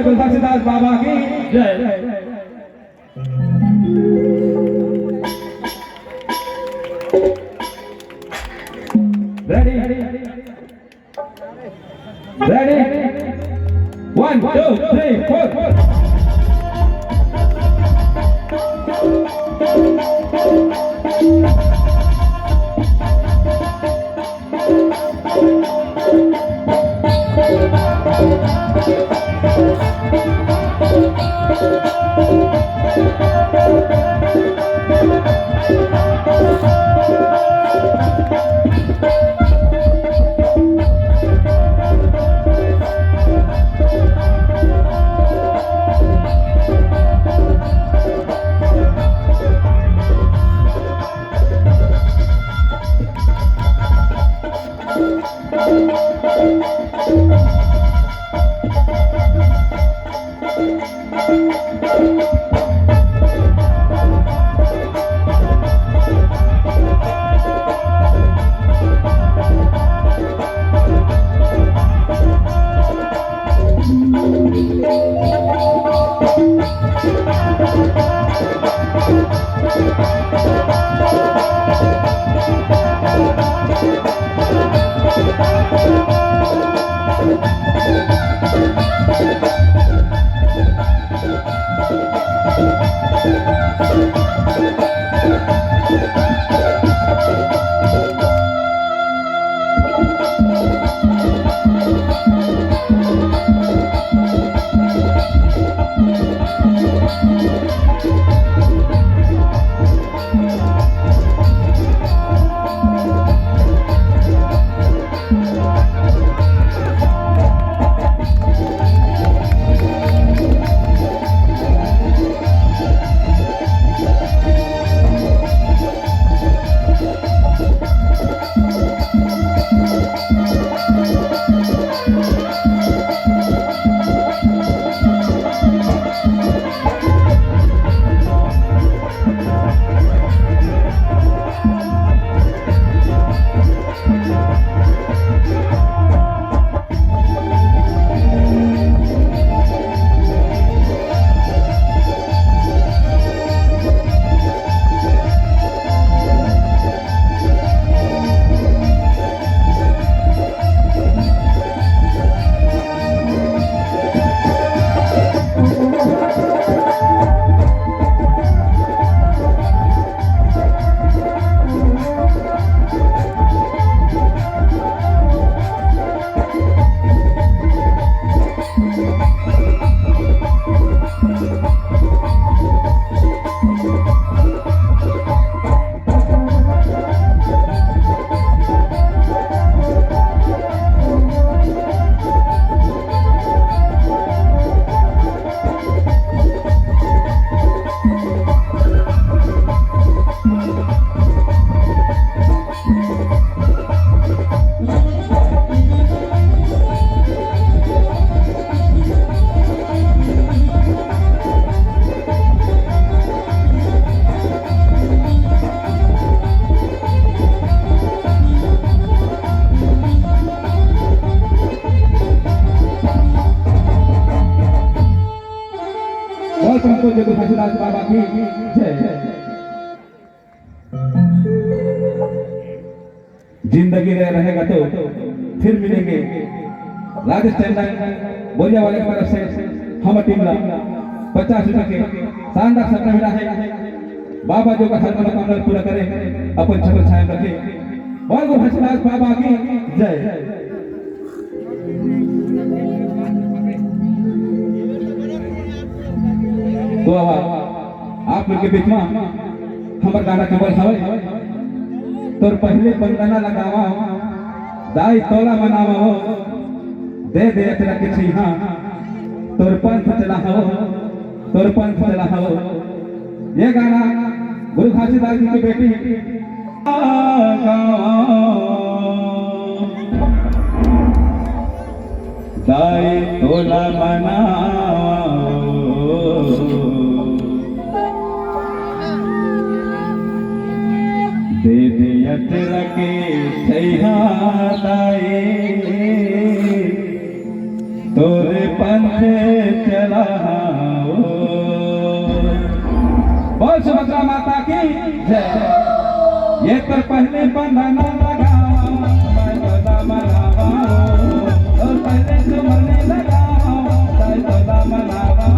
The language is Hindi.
तुलसीदास बाबा की जय। Ready? Ready? 1, 2, 3, 4. पंको जगू हंसदास बाबा की जय। जिंदगी रहेगा तो फिर मिलेंगे। राजेश टंडन बोलिया वाले की तरफ से हम टीम ला 50 रुपए के शानदार सपना मिला है। बाबा जो का हर मनोकामना पूरा करे, अपन छत्र छाया रखे। बोल गो हंसदास बाबा की जय। तो आप लोग के बीच में हमार गाना के बोल हवे तोर पहले बंदना लगावा दाई तोला मनावा हो दे दे तेरा के छिहा तोर पंथ चला हो तोर पंथ चला हो। ये गाना गुरु घासीदास जी की बेटी दाई तोला मनावा दे दे यत्र के सैहा दाए तोरे पंथ चलाओ। बोल सुभद्रा माता की जय। ये तो पहले बंधना लगाओ मैं तोला मनावा और पहले सुमरने लगाओ मैं तोला मनावा।